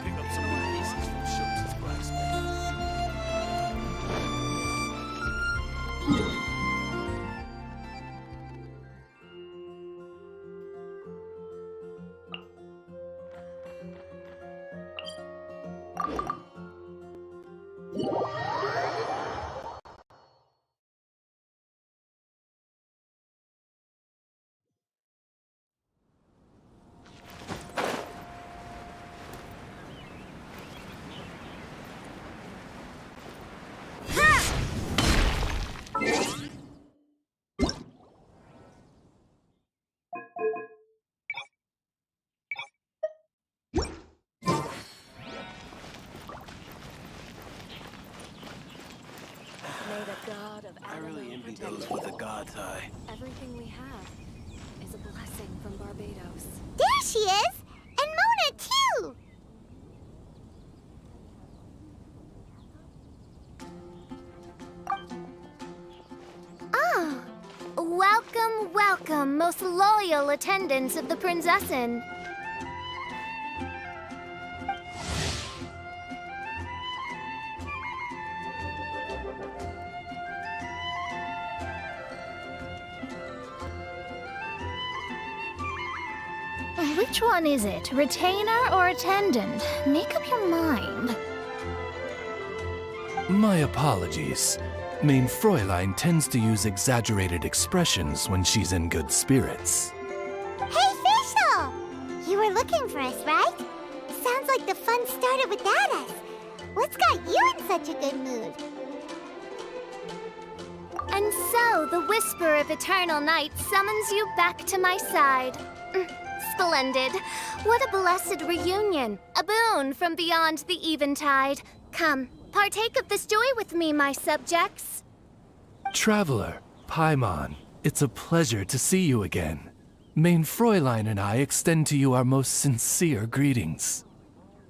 Pick up some more pieces from Schultz's blacksmith. May the god of I really Adamo envy protect those you. with a god's eye. Everything we have is a blessing from Barbados. There she is! And Mona, too! Oh, welcome, welcome, most loyal attendants of the Prinzessin. Which one is it? Retainer or attendant? Make up your mind. My apologies. Main Fräulein tends to use exaggerated expressions when she's in good spirits. Hey, Fischl! You were looking for us, right? Sounds like the fun started without us. What's got you in such a good mood? And so, the whisper of eternal night summons you back to my side. Splendid. What a blessed reunion. A boon from beyond the eventide. Come, partake of this joy with me, my subjects. Traveler, Paimon, it's a pleasure to see you again. Main Fräulein and I extend to you our most sincere greetings.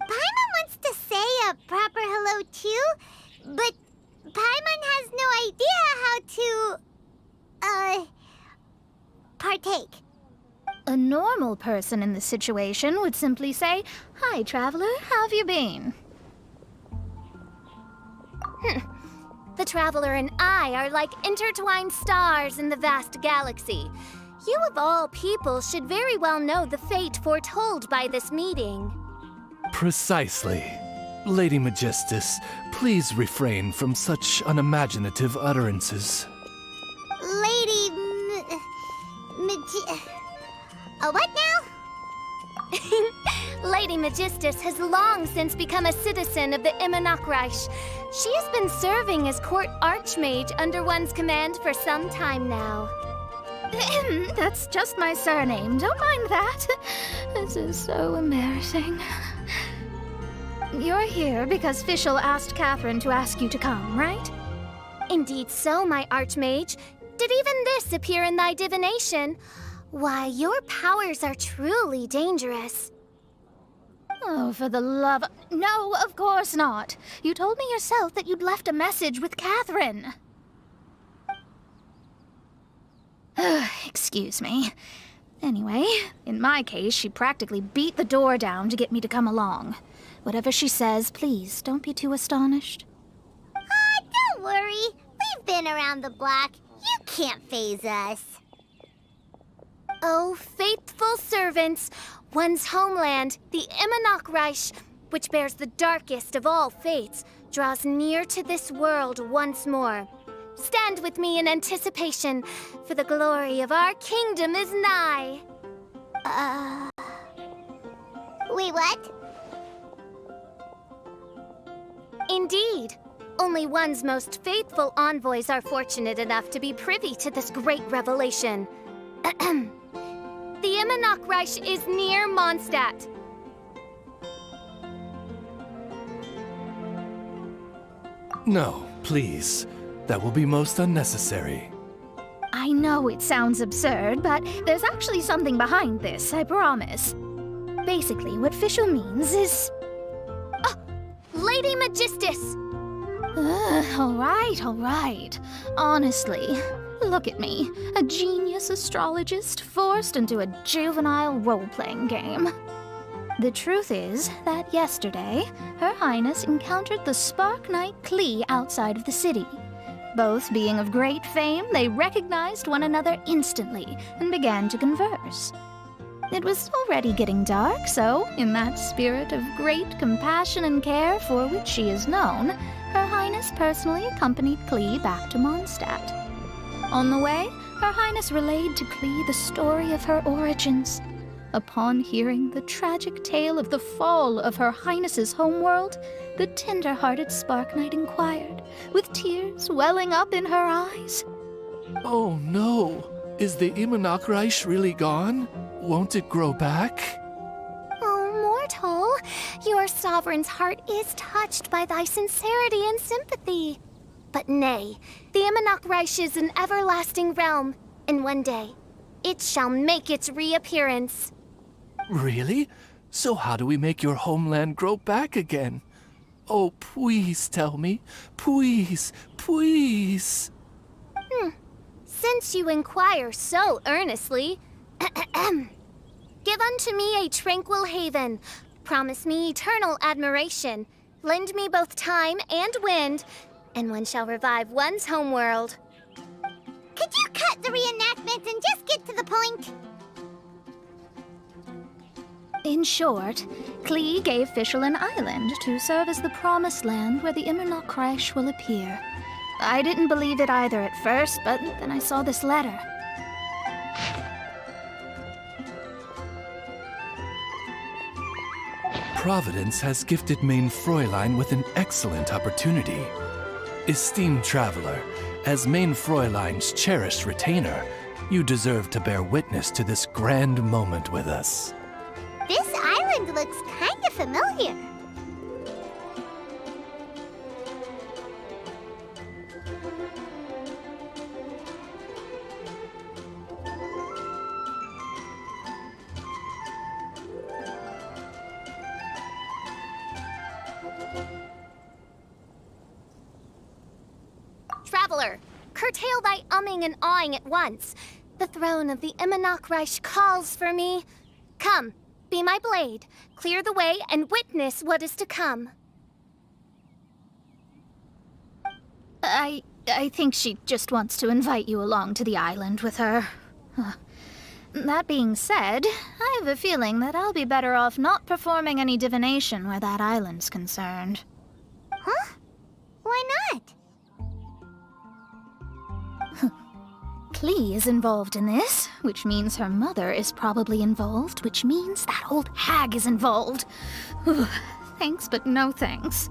Paimon wants to say a proper hello too, but Paimon has no idea how to, partake. A normal person in this situation would simply say, "Hi, traveler, how have you been?" The traveler and I are like intertwined stars in the vast galaxy. You of all people should very well know the fate foretold by this meeting. Precisely. Lady Magistus, please refrain from such unimaginative utterances. Lady what now? Lady Magistus has long since become a citizen of the Immonachreich. She has been serving as court archmage under one's command for some time now. That's just my surname. Don't mind that. This is so embarrassing. You're here because Fischl asked Catherine to ask you to come, right? Indeed so, my archmage. Did even this appear in thy divination? Why, your powers are truly dangerous. Oh, for the love... No, of course not. You told me yourself that you'd left a message with Catherine. Excuse me. Anyway, in my case, she practically beat the door down to get me to come along. Whatever she says, please, don't be too astonished. Don't worry. We've been around the block. You can't faze us. Oh, faithful servants, one's homeland, the Immonachreich, which bears the darkest of all fates, draws near to this world once more. Stand with me in anticipation, for the glory of our kingdom is nigh. Wait, what? Indeed. Only one's most faithful envoys are fortunate enough to be privy to this great revelation. The Immonachreich is near Mondstadt. No, please. That will be most unnecessary. I know it sounds absurd, but there's actually something behind this, I promise. Basically, what Fischl means is... Lady Magistus! All right. Honestly, Look at me, a genius astrologist forced into a juvenile role-playing game. The truth is that yesterday, Her Highness encountered the Spark Knight Klee outside of the city. Both being of great fame, they recognized one another instantly and began to converse. It was already getting dark, so, in that spirit of great compassion and care for which she is known, Her Highness personally accompanied Klee back to Mondstadt. On the way, Her Highness relayed to Klee the story of her origins. Upon hearing the tragic tale of the fall of Her Highness's homeworld, the tender-hearted Spark Knight inquired, with tears welling up in her eyes. Oh no! Is the Immunachreich really gone? Won't it grow back? Oh, mortal, your sovereign's heart is touched by thy sincerity and sympathy. But nay, the Immunachreich is an everlasting realm, and one day, it shall make its reappearance. Really? So how do we make your homeland grow back again? Oh, please tell me. Please, please. Since you inquire so earnestly, give unto me a tranquil haven, promise me eternal admiration, lend me both time and wind, and one shall revive one's homeworld. Could you cut the reenactment and just get to the point? In short, Klee gave Fischl an island to serve as the promised land where the Immunachreich will appear. I didn't believe it either at first, but then I saw this letter. Providence has gifted Main Fräulein with an excellent opportunity. Esteemed traveler, as Main Fräulein's cherished retainer, you deserve to bear witness to this grand moment with us. This island looks kind of familiar. Traveler, curtail thy umming and awing at once. The throne of the Immunachreich calls for me. Come, be my blade, clear the way, and witness what is to come. I think she just wants to invite you along to the island with her. That being said, I have a feeling that I'll be better off not performing any divination where that island's concerned. Huh? Why not? Klee is involved in this, which means her mother is probably involved, which means that old hag is involved. Thanks, but no thanks.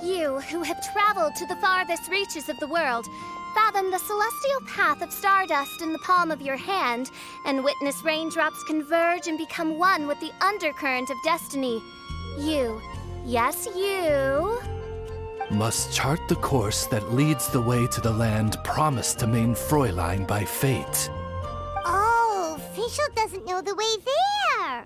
You, who have traveled to the farthest reaches of the world, fathom the celestial path of stardust in the palm of your hand, and witness raindrops converge and become one with the undercurrent of destiny. You, yes, you... must chart the course that leads the way to the land promised to Main Fräulein by fate. Oh, Fischl doesn't know the way there.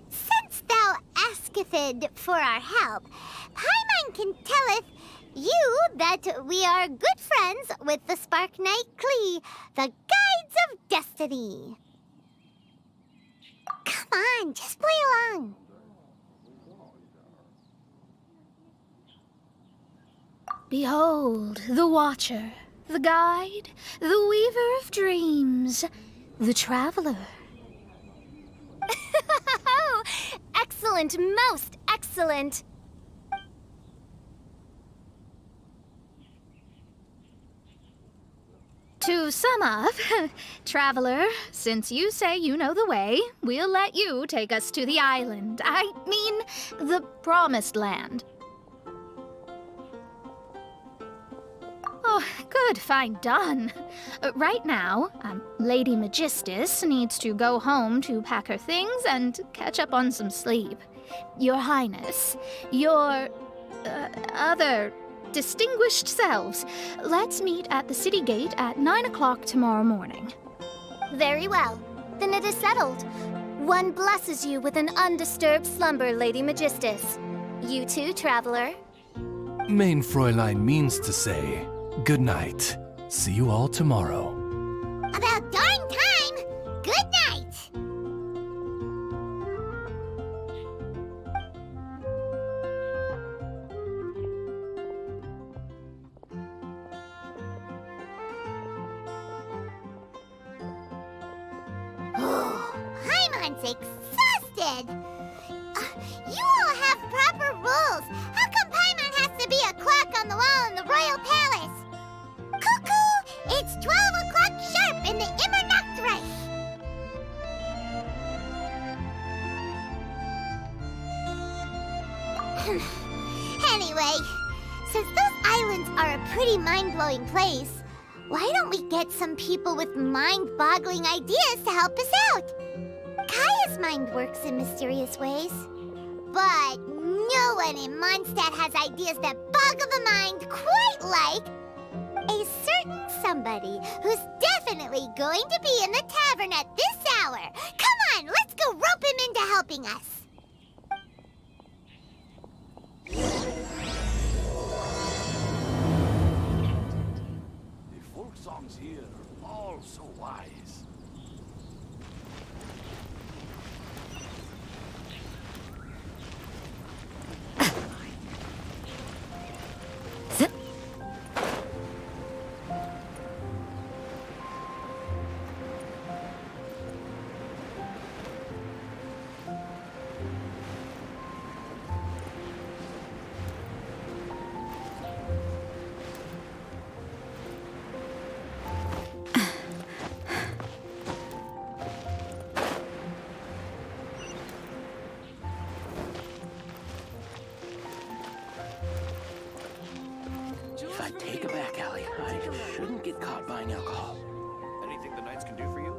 Since thou asketh for our help, Paimon can telleth you that we are good friends with the Spark Knight Klee, the Guides of Destiny. Come on, just play along. Behold, the Watcher, the Guide, the Weaver of Dreams, the Traveler. Excellent, most excellent. To sum up, Traveler, since you say you know the way, we'll let you take us to the island. I mean, the Promised Land. Oh, good, fine, done. Right now, Lady Magistus needs to go home to pack her things and catch up on some sleep. Your Highness, your other distinguished selves, let's meet at the city gate at 9 o'clock tomorrow morning. Very well. Then it is settled. One blesses you with an undisturbed slumber, Lady Magistus. You too, traveler. Main Fräulein means to say good night. See you all tomorrow. About darn time! Good night! Paimon's exhausted! You all have proper rules. How come Paimon has to be a clock on the wall in the royal palace? Cuckoo! It's 12 o'clock sharp in the Immernachtreich! Anyway, since those islands are a pretty mind-blowing place, why don't we get some people with mind-boggling ideas to help us out? Kaya's mind works in mysterious ways. But no one in Mondstadt has ideas that boggle the mind quite like a certain somebody who's definitely going to be in the tavern at this hour. Come on, let's go rope him into helping us. The folk songs here are all so wise. If I take it back, Allie, I shouldn't get caught buying alcohol. Anything the knights can do for you?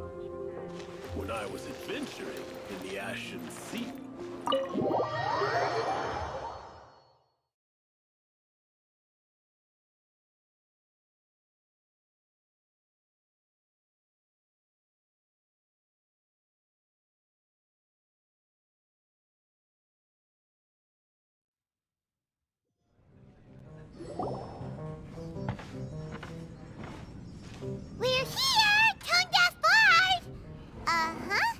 When I was adventuring in the Ashen Sea. We're here, Tone Deaf Bard! Uh-huh.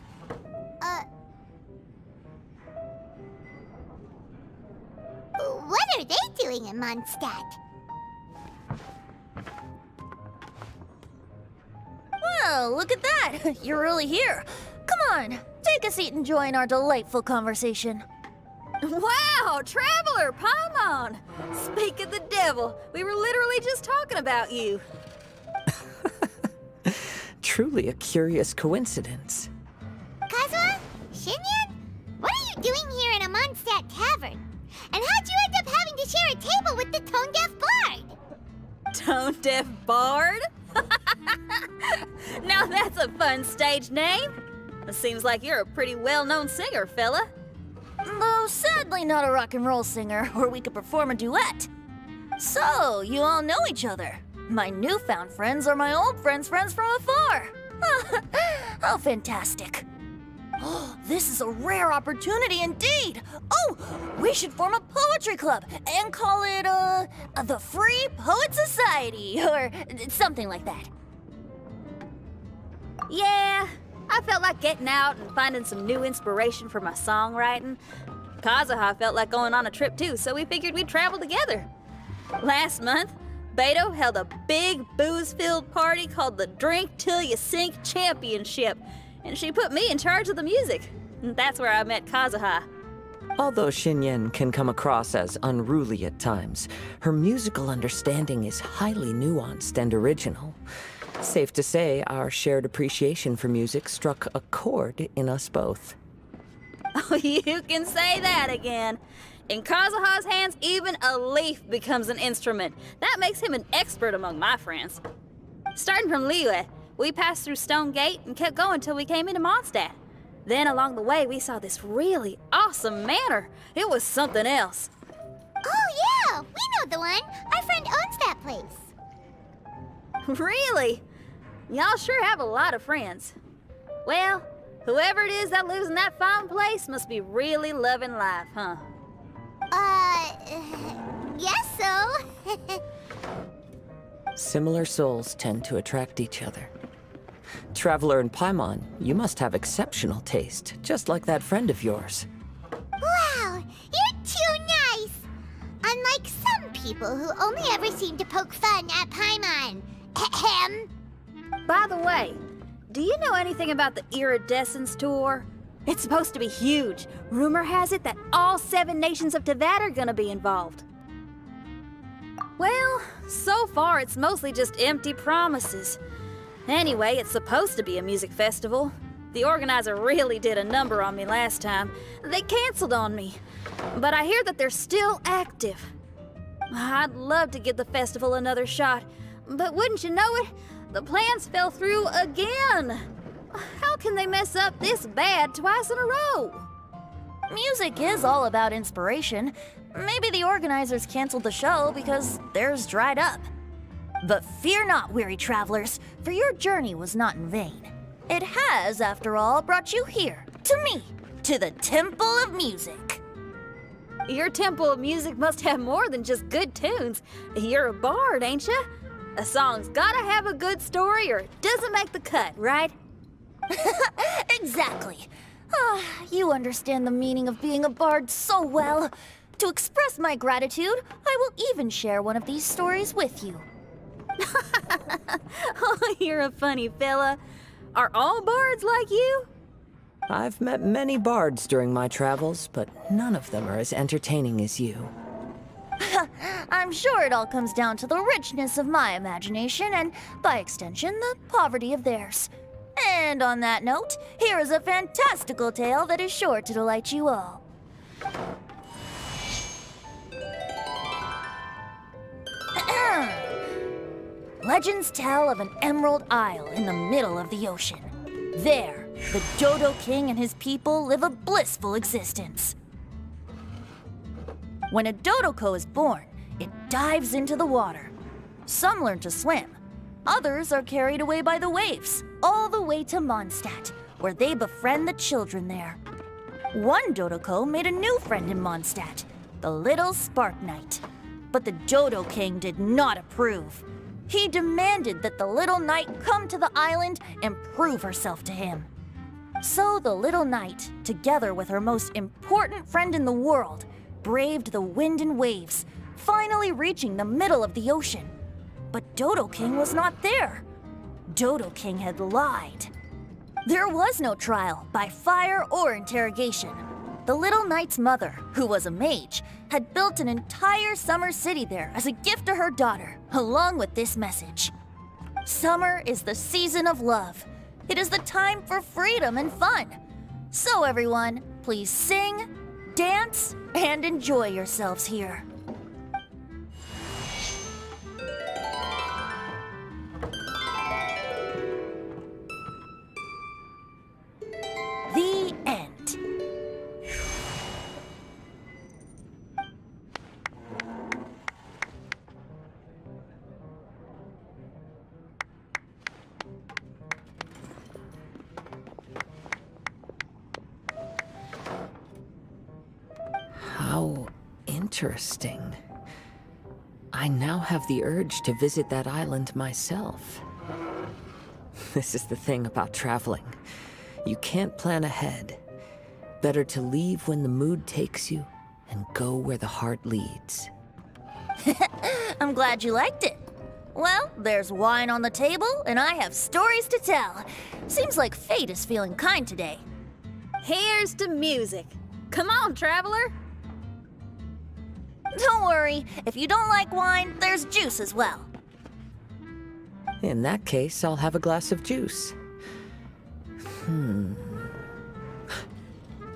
What are they doing in Mondstadt? Well, look at that! You're really here. Come on, take a seat and join our delightful conversation. Wow, Traveler, Paimon! Speak of the devil, we were literally just talking about you. Truly a curious coincidence. Kazuha? Shinyan? What are you doing here in a Mondstadt tavern? And how'd you end up having to share a table with the Tone Deaf Bard? Tone Deaf Bard? Now that's a fun stage name. It seems like you're a pretty well-known singer, fella. Though sadly not a rock and roll singer, or we could perform a duet. So, you all know each other. My newfound friends are my old friends' friends from afar. How fantastic. This is a rare opportunity indeed. Oh, we should form a poetry club and call it, the Free Poet Society, or something like that. Yeah, I felt like getting out and finding some new inspiration for my songwriting. Kazuha felt like going on a trip too, so we figured we'd travel together. Last month, Beto held a big booze-filled party called the Drink Till You Sink Championship, and she put me in charge of the music. And that's where I met Kazuha. Although Shinyen can come across as unruly at times, her musical understanding is highly nuanced and original. Safe to say, our shared appreciation for music struck a chord in us both. Oh, you can say that again. In Kazuha's hands, even a leaf becomes an instrument. That makes him an expert among my friends. Starting from Liyue, we passed through Stone Gate and kept going till we came into Mondstadt. Then along the way, we saw this really awesome manor. It was something else. Oh yeah, we know the one. Our friend owns that place. Really? Y'all sure have a lot of friends. Well, whoever it is that lives in that fine place must be really loving life, huh? Guess so. Similar souls tend to attract each other. Traveler and Paimon, you must have exceptional taste, just like that friend of yours. Wow, you're too nice! Unlike some people who only ever seem to poke fun at Paimon. Ahem. By the way, do you know anything about the Iridescence Tour? It's supposed to be huge. Rumor has it that all 7 nations of Tevat are gonna be involved. Well, so far it's mostly just empty promises. Anyway, it's supposed to be a music festival. The organizer really did a number on me last time. They canceled on me. But I hear that they're still active. I'd love to give the festival another shot, but wouldn't you know it, the plans fell through again. How can they mess up this bad twice in a row? Music is all about inspiration. Maybe the organizers canceled the show because theirs dried up. But fear not, weary travelers, for your journey was not in vain. It has, after all, brought you here, to me, to the Temple of Music. Your Temple of Music must have more than just good tunes. You're a bard, ain't ya? A song's gotta have a good story or it doesn't make the cut, right? Exactly. You understand the meaning of being a bard so well. To express my gratitude, I will even share one of these stories with you. Oh, you're a funny fella. Are all bards like you? I've met many bards during my travels, but none of them are as entertaining as you. I'm sure it all comes down to the richness of my imagination and, by extension, the poverty of theirs. And on that note, here is a fantastical tale that is sure to delight you all. Legends tell of an emerald isle in the middle of the ocean. There, the Dodo King and his people live a blissful existence. When a Dodoko is born, it dives into the water. Some learn to swim. Others are carried away by the waves, all the way to Mondstadt, where they befriend the children there. One Dodoko made a new friend in Mondstadt, the little Spark Knight. But the Dodo King did not approve. He demanded that the little knight come to the island and prove herself to him. So the little knight, together with her most important friend in the world, braved the wind and waves, finally reaching the middle of the ocean. But Dodo King was not there. Dodo King had lied. There was no trial by fire or interrogation. The little knight's mother, who was a mage, had built an entire summer city there as a gift to her daughter, along with this message. Summer is the season of love. It is the time for freedom and fun. So everyone, please sing, dance, and enjoy yourselves here. The end. How interesting. I now have the urge to visit that island myself. This is the thing about traveling. You can't plan ahead. Better to leave when the mood takes you and go where the heart leads. I'm glad you liked it. Well, there's wine on the table, and I have stories to tell. Seems like fate is feeling kind today. Here's to music. Come on, traveler. Don't worry, if you don't like wine, there's juice as well. In that case, I'll have a glass of juice.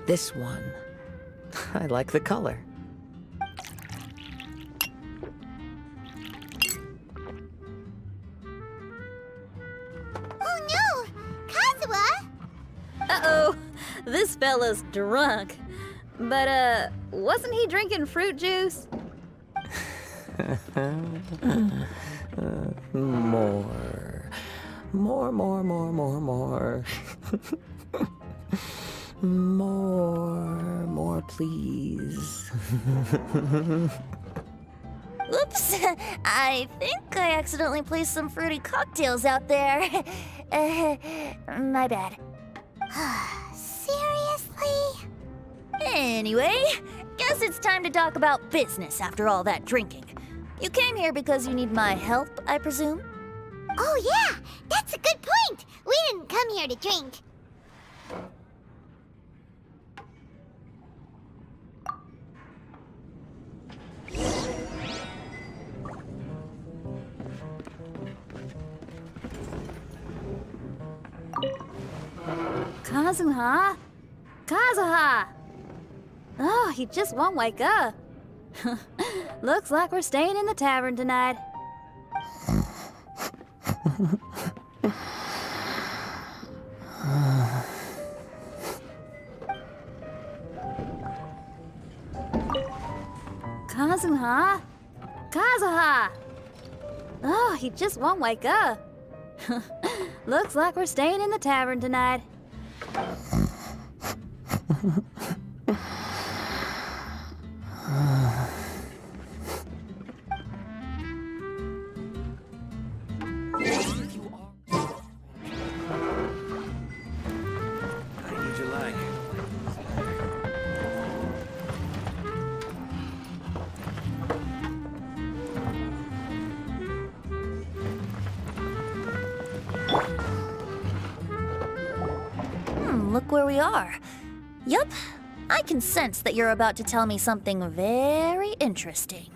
This one. I like the color. Oh no! Kazuha! Uh-oh, this fella's drunk. But, wasn't he drinking fruit juice? More. More, please. Oops, I think I accidentally placed some fruity cocktails out there. My bad. Seriously? Anyway, guess it's time to talk about business after all that drinking. You came here because you need my help, I presume? Oh yeah, that's a good point. We didn't come here to drink. Kazuha? Kazuha! Oh, he just won't wake up. Looks like we're staying in the tavern tonight. Kazuha? Kazuha! Oh, he just won't wake up. Looks like we're staying in the tavern tonight. I need your leg. Look where we are. Yup, I can sense that you're about to tell me something very interesting.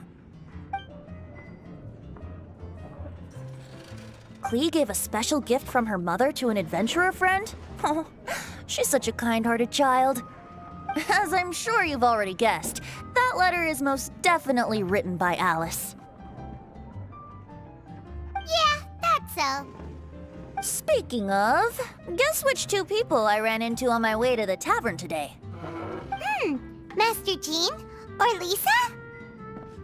Klee gave a special gift from her mother to an adventurer friend? Oh, she's such a kind-hearted child. As I'm sure you've already guessed, that letter is most definitely written by Alice. Yeah, that's so. Speaking of, guess which two people I ran into on my way to the tavern today? Master Jean or Lisa?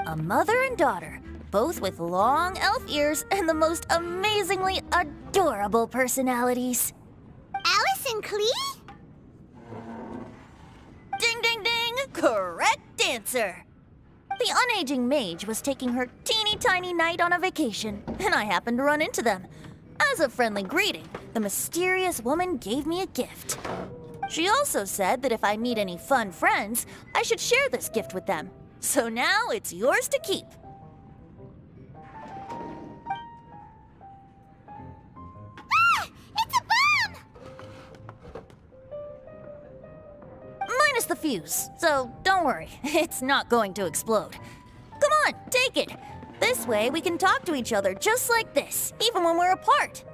A mother and daughter, both with long elf ears and the most amazingly adorable personalities. Alice and Klee? Ding, ding, ding! Correct answer! The unaging mage was taking her teeny tiny knight on a vacation, and I happened to run into them. As a friendly greeting, the mysterious woman gave me a gift. She also said that if I meet any fun friends, I should share this gift with them. So now it's yours to keep. Ah! It's a bomb! Minus the fuse, so don't worry, it's not going to explode. Come on, take it. This way we can talk to each other just like this, even when we're apart.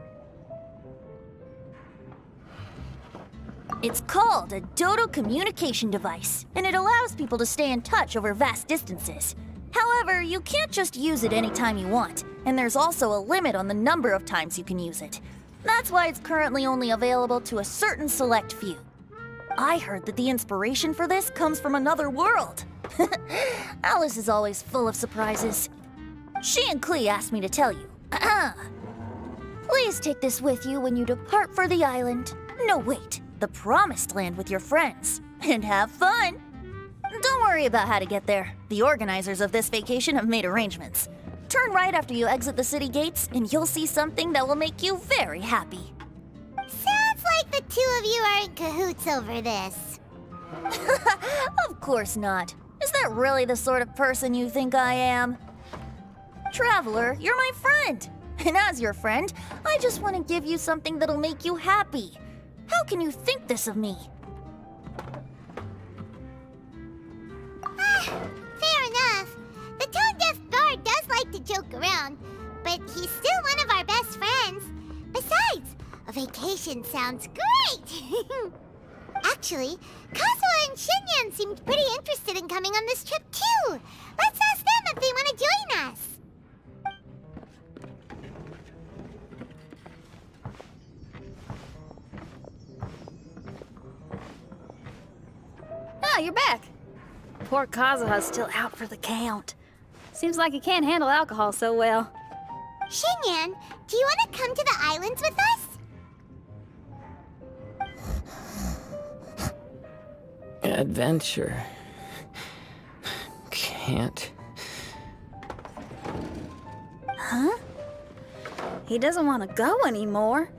It's called a Dodo communication device, and it allows people to stay in touch over vast distances. However, you can't just use it anytime you want, and there's also a limit on the number of times you can use it. That's why it's currently only available to a certain select few. I heard that the inspiration for this comes from another world. Alice is always full of surprises. She and Klee asked me to tell you. Please take this with you when you depart for the island. No, wait, the Promised Land with your friends. And have fun! Don't worry about how to get there. The organizers of this vacation have made arrangements. Turn right after you exit the city gates, and you'll see something that will make you very happy. Sounds like the two of you are in cahoots over this. Of course not. Is that really the sort of person you think I am? Traveler, you're my friend. And as your friend, I just want to give you something that'll make you happy. How can you think this of me? Fair enough. The tone-deaf bard does like to joke around, but he's still one of our best friends. Besides, a vacation sounds great! Actually, Kazuha and Shinyan seemed pretty interested in coming on this trip too. Let's ask them if they want to join us. Ah, you're back. Poor Kazuha's still out for the count. Seems like he can't handle alcohol so well. Shinyan, do you want to come to the islands with us? Adventure. Can't. Huh? He doesn't want to go anymore.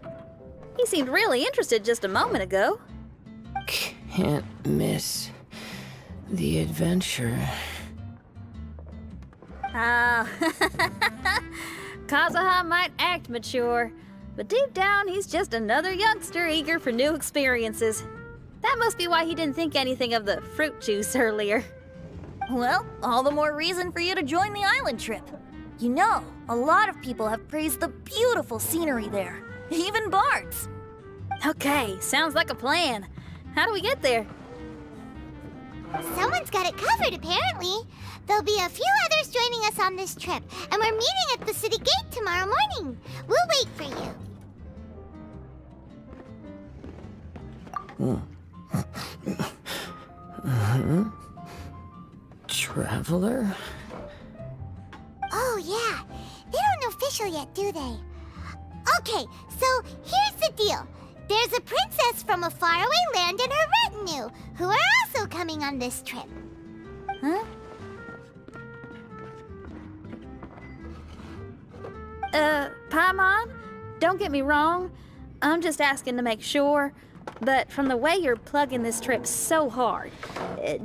He seemed really interested just a moment ago. Can't miss the adventure. Ah, Kazuha might act mature, but deep down he's just another youngster eager for new experiences. That must be why he didn't think anything of the fruit juice earlier. Well, all the more reason for you to join the island trip. You know, a lot of people have praised the beautiful scenery there, even Bart's. Okay, sounds like a plan. How do we get there? Someone's got it covered, apparently. There'll be a few others joining us on this trip, and we're meeting at the city gate tomorrow morning. We'll wait for you. Traveler? Oh, yeah. They don't know official yet, do they? Okay, so here's the deal. There's a princess from a faraway land and her retinue, who are also coming on this trip. Huh? Paimon, don't get me wrong. I'm just asking to make sure. But from the way you're plugging this trip so hard,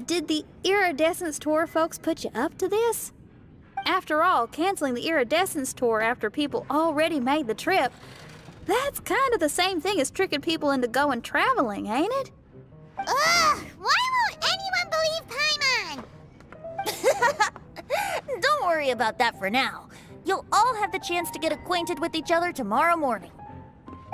did the Iridescence Tour folks put you up to this? After all, canceling the Iridescence Tour after people already made the trip, that's kind of the same thing as tricking people into going traveling, ain't it? Ugh! Why won't anyone believe Paimon? Don't worry about that for now. You'll all have the chance to get acquainted with each other tomorrow morning.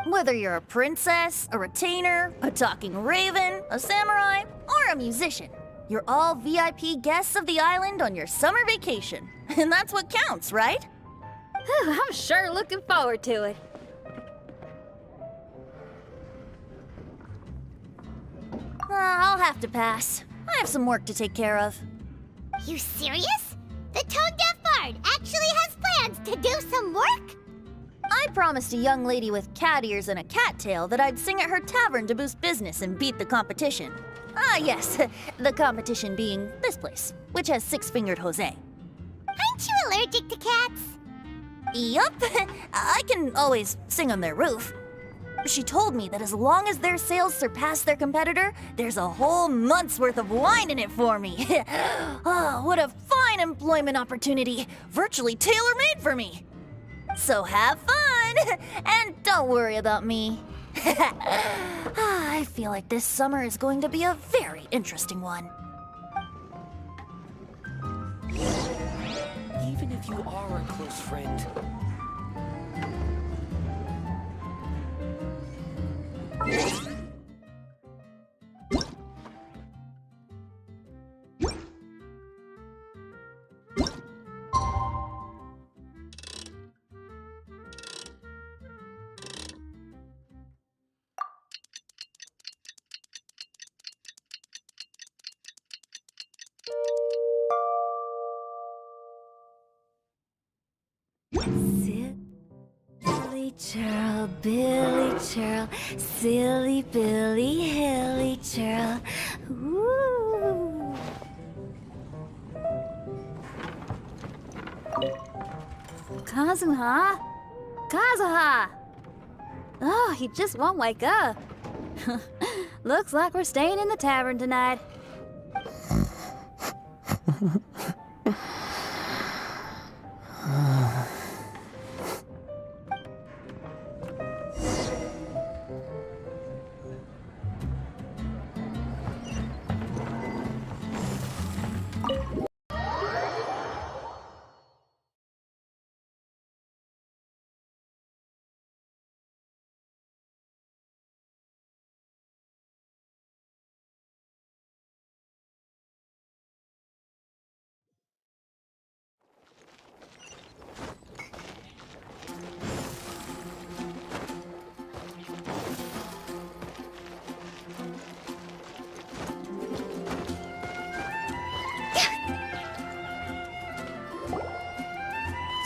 Whether you're a princess, a retainer, a talking raven, a samurai, or a musician, you're all VIP guests of the island on your summer vacation. And that's what counts, right? I'm sure looking forward to it. I'll have to pass. I have some work to take care of. You serious? The tone-deaf bard actually has plans to do some work? I promised a young lady with cat ears and a cat tail that I'd sing at her tavern to boost business and beat the competition. Ah, yes, the competition being this place, which has six-fingered Jose. Aren't you allergic to cats? Yup, I can always sing on their roof. She told me that as long as their sales surpass their competitor, there's a whole month's worth of wine in it for me. Oh, what a fine employment opportunity, virtually tailor-made for me. So have fun, and don't worry about me. I feel like this summer is going to be a very interesting one. Even if you are a close friend, Silly churl, Billy churl, silly Billy, hilly churl. Ooh. Kazuha? Kazuha! Oh, he just won't wake up. Looks like we're staying in the tavern tonight.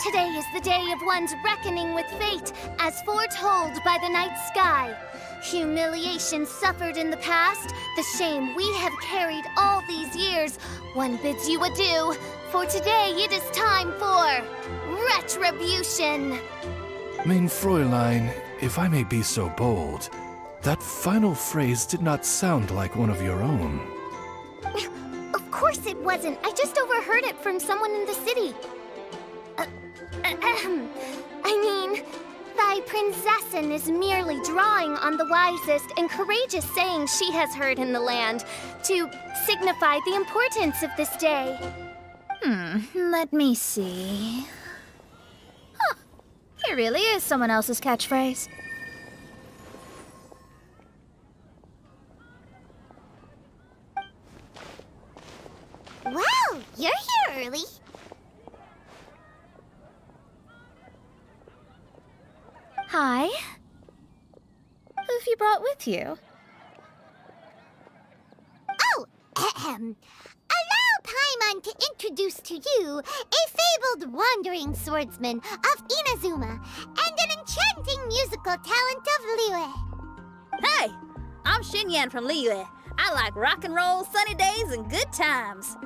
Today is the day of one's reckoning with fate, as foretold by the night sky. Humiliation suffered in the past, the shame we have carried all these years. One bids you adieu, for today it is time for retribution. Main Fräulein, if I may be so bold, that final phrase did not sound like one of your own. Of course it wasn't. I just overheard it from someone in the city. I mean, thy princessin is merely drawing on the wisest and courageous sayings she has heard in the land to signify the importance of this day. Let me see. Huh, it really is someone else's catchphrase. Wow, you're here early. Hi. Who have you brought with you? Oh, allow Paimon to introduce to you a fabled wandering swordsman of Inazuma and an enchanting musical talent of Liyue. Hey, I'm Xinyan from Liyue. I like rock and roll, sunny days, and good times.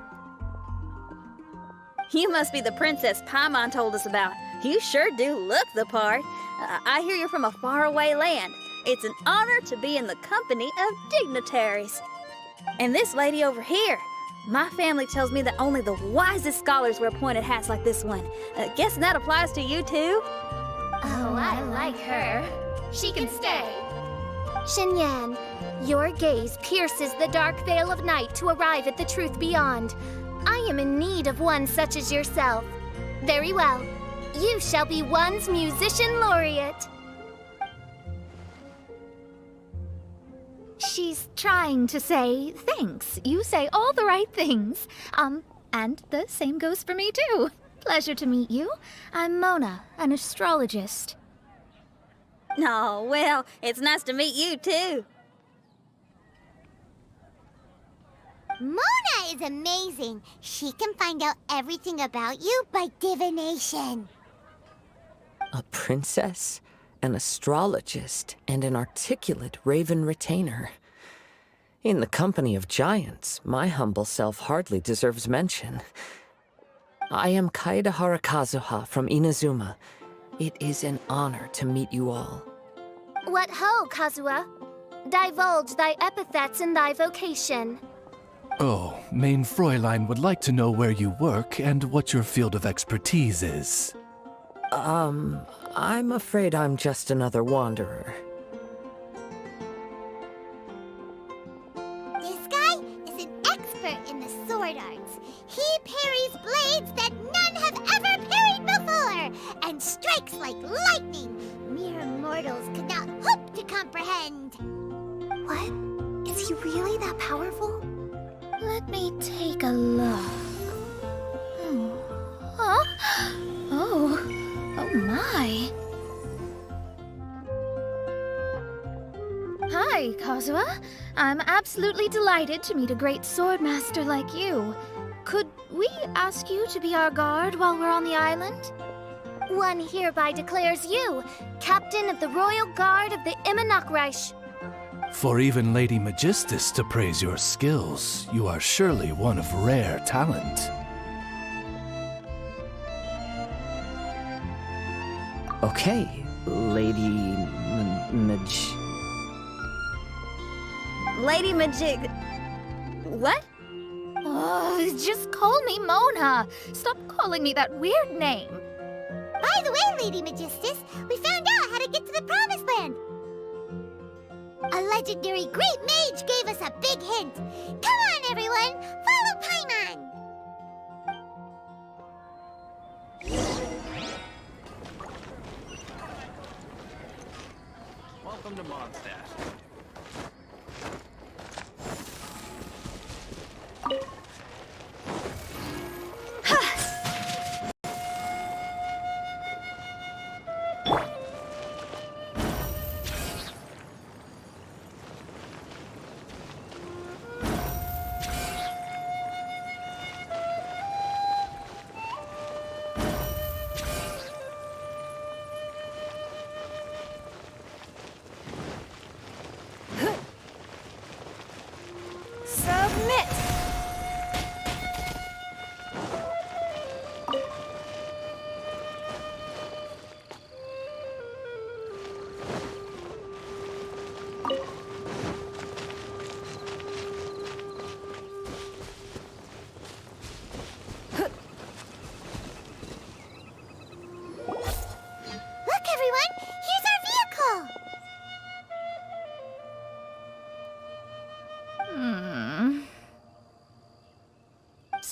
You must be the princess Paimon told us about. You sure do look the part. I hear you're from a faraway land. It's an honor to be in the company of dignitaries. And this lady over here, my family tells me that only the wisest scholars wear pointed hats like this one. Guessing that applies to you too? Oh, I like her. She can stay. Xinyan, your gaze pierces the dark veil of night to arrive at the truth beyond. I am in need of one such as yourself. Very well. You shall be one's musician laureate. She's trying to say thanks. You say all the right things. And the same goes for me too. Pleasure to meet you. I'm Mona, an astrologist. Oh, well, it's nice to meet you too. Mona is amazing. She can find out everything about you by divination. A princess, an astrologist, and an articulate raven retainer. In the company of giants, my humble self hardly deserves mention. I am Kaeda Harakazuha from Inazuma. It is an honor to meet you all. What ho, Kazuha? Divulge thy epithets and thy vocation. Oh, Main Fräulein would like to know where you work and what your field of expertise is. I'm afraid I'm just another wanderer. This guy is an expert in the sword arts. He parries blades that none have ever parried before, and strikes like lightning. Mere mortals could not hope to comprehend. What? Is he really that powerful? Let me take a look. Huh? Oh my. Hi, Kazuha. I'm absolutely delighted to meet a great swordmaster like you. Could we ask you to be our guard while we're on the island? One hereby declares you captain of the Royal Guard of the Immanakreich. For even Lady Magistus to praise your skills, you are surely one of rare talent. Okay, Lady Lady Majig... What? Oh, just call me Mona. Stop calling me that weird name. By the way, Lady Magistus, we found out how to get to the Promised Land. A legendary great mage gave us a big hint. Come on, everyone, follow Paimon. Welcome to Mondstadt.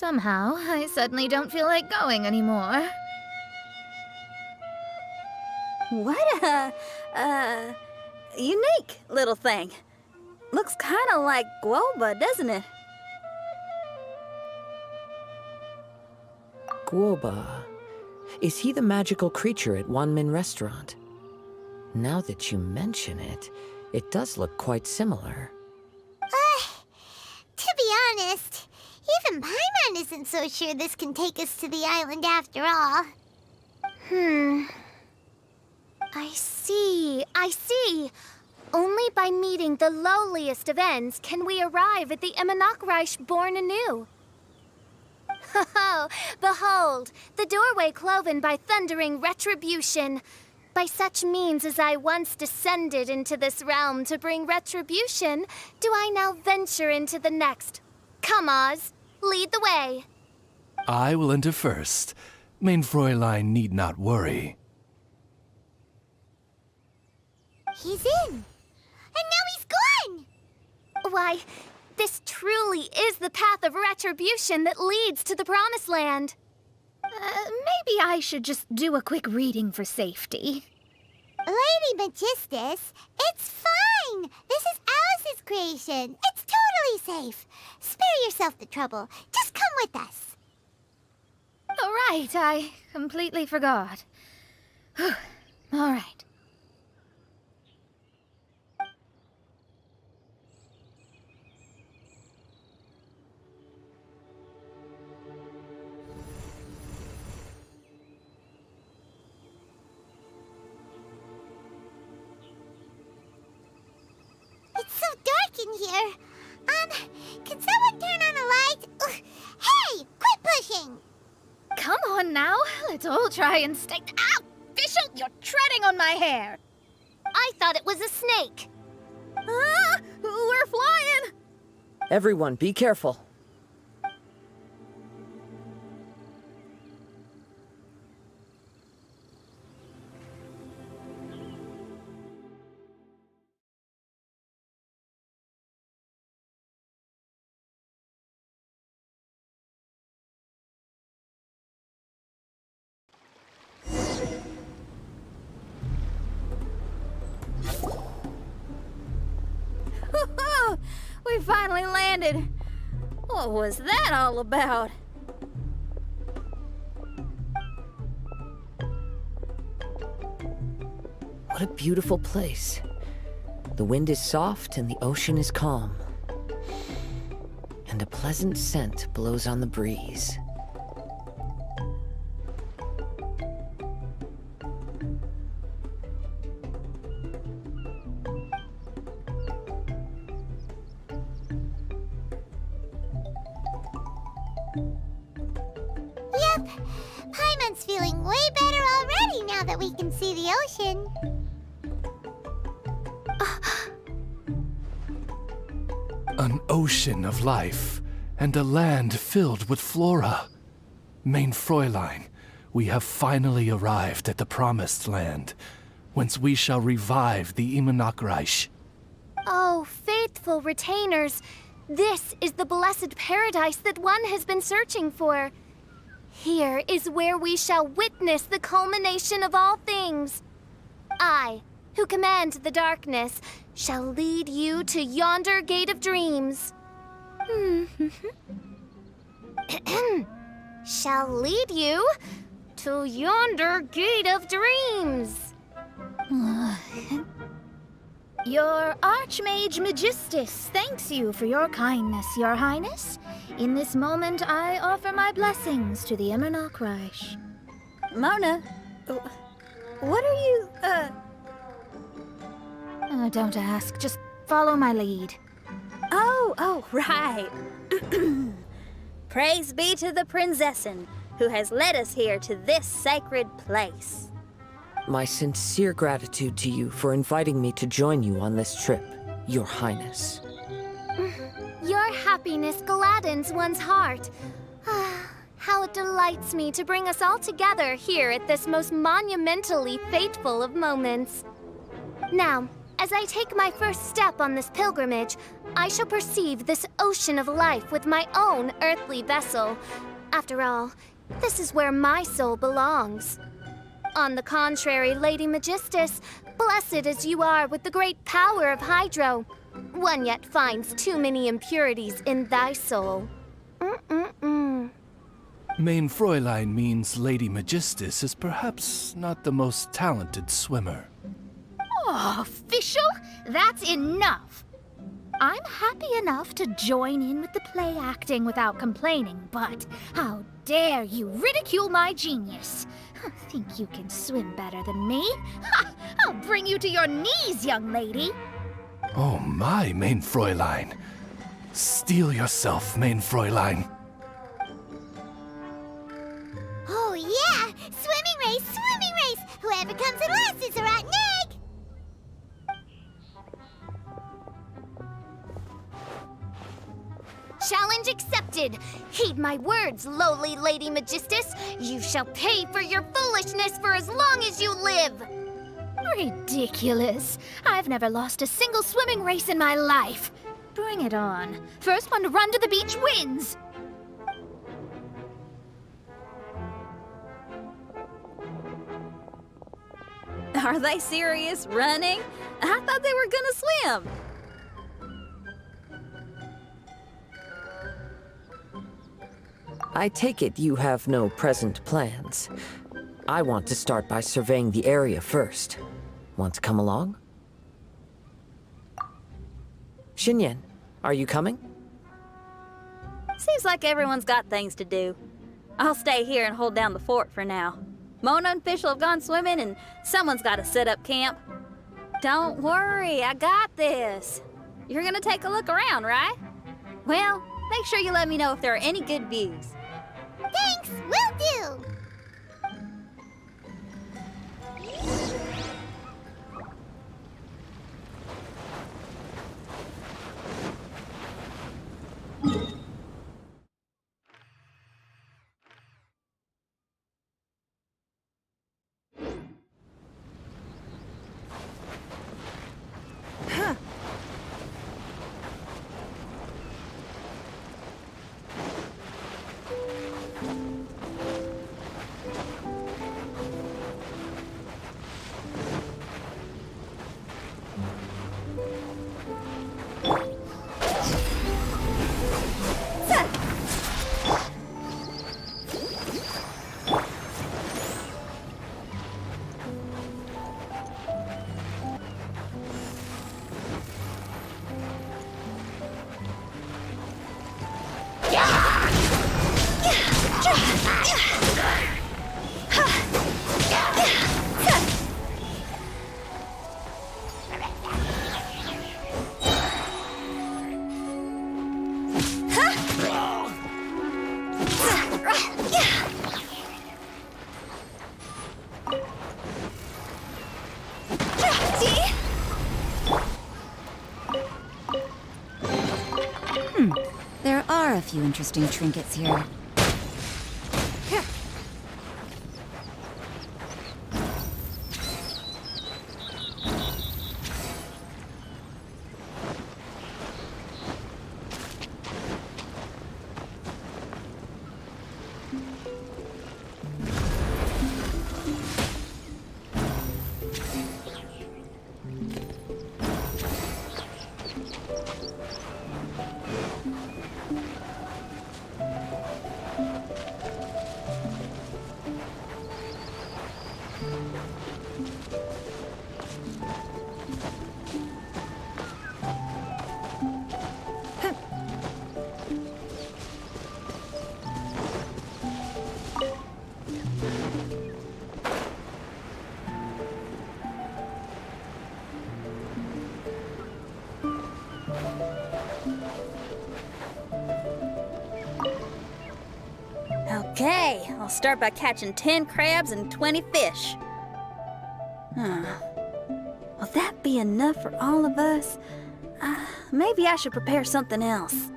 Somehow, I suddenly don't feel like going anymore. What a unique little thing. Looks kind of like guoba, doesn't it? Guoba. Is he the magical creature at Wanmin Restaurant? Now that you mention it, it does look quite similar. To be honest, even Paimon isn't so sure this can take us to the island after all. I see. Only by meeting the lowliest of ends can we arrive at the Emanakreich born anew. Ho, behold, the doorway cloven by thundering retribution. By such means as I once descended into this realm to bring retribution, do I now venture into the next. Come, Oz, lead the way. I will enter first. Main Fräulein need not worry. He's in. And now he's gone! Why, this truly is the path of retribution that leads to the Promised Land. Maybe I should just do a quick reading for safety. Lady Magistus, it's fine. This is Alice's creation. It's totally safe. Spare yourself the trouble. Just come with us. All right, I completely forgot. All right. It's so dark in here. Can someone turn on a light? Ugh. Hey, quit pushing. Come on now, let's all try and stay. Ow! Bishop, you're treading on my hair. I thought it was a snake. Ah, we're flying. Everyone, be careful. We finally landed. What was that all about? What a beautiful place. The wind is soft and the ocean is calm. And a pleasant scent blows on the breeze. Yep. Paimon's feeling way better already now that we can see the ocean. An ocean of life, and a land filled with flora. Main Fräulein, we have finally arrived at the Promised Land, whence we shall revive the Emanakreich. Oh, faithful retainers, this is the blessed paradise that one has been searching for. Here is where we shall witness the culmination of all things. I, who command the darkness, shall lead you to yonder gate of dreams. Shall lead you to yonder gate of dreams. Your Archmage Magistus thanks you for your kindness, Your Highness. In this moment, I offer my blessings to the Emanakreich. Mona, what are you, Don't ask, just follow my lead. Oh, right. Praise be to the Prinzessin, who has led us here to this sacred place. My sincere gratitude to you for inviting me to join you on this trip, Your Highness. Your happiness gladdens one's heart. How it delights me to bring us all together here at this most monumentally fateful of moments. Now, As I take my first step on this pilgrimage, I shall perceive this ocean of life with my own earthly vessel. After all, this is where my soul belongs. On the contrary, Lady Magistus, blessed as you are with the great power of Hydro, one yet finds too many impurities in thy soul. Main Fräulein means Lady Magistus is perhaps not the most talented swimmer. Oh, official? That's enough. I'm happy enough to join in with the play acting without complaining, but how dare you ridicule my genius? Think you can swim better than me? Ha! I'll bring you to your knees, young lady. Oh my, Main Fräulein. Steel yourself, Main Fräulein. Oh, yeah! Swimming race, swimming race! Whoever comes in last is a rotten egg! Challenge accepted! Heed my words, lowly Lady Magistus. You shall pay for your foolishness for as long as you live! Ridiculous. I've never lost a single swimming race in my life. Bring it on. First one to run to the beach wins. Are they serious? Running? I thought they were gonna swim. I take it you have no present plans. I want to start by surveying the area first. Want to come along? Xinyan, are you coming? Seems like everyone's got things to do. I'll stay here and hold down the fort for now. Mona and Fischl have gone swimming, and someone's got to set up camp. Don't worry, I got this. You're gonna take a look around, right? Well, make sure you let me know if there are any good views. Thanks, will do! There are a few interesting trinkets here. Okay, I'll start by catching 10 crabs and 20 fish. Will that be enough for all of us? Maybe I should prepare something else.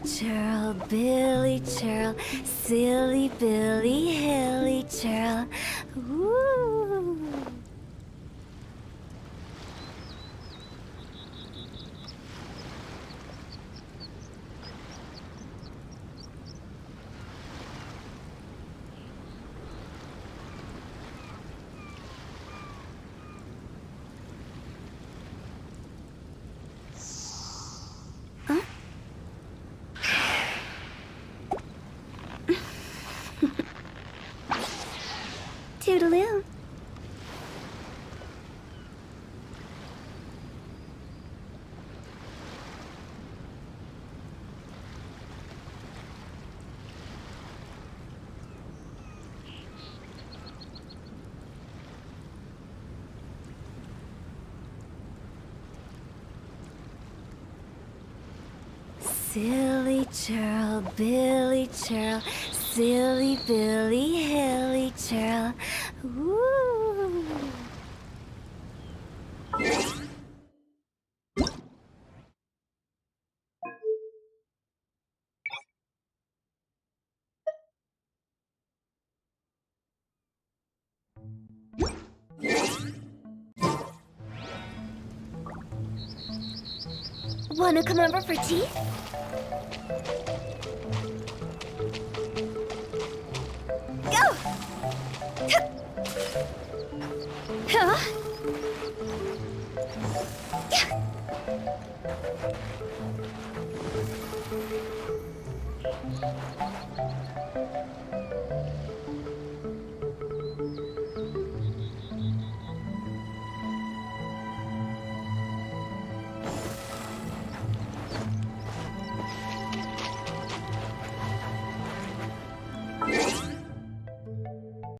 churl, Billy churl, silly Billy Hilly churl. Woo! Toodaloo. Silly churl, Billy churl, silly Billy Hilly churl. Woo! Wanna come over for tea? Go! Huh?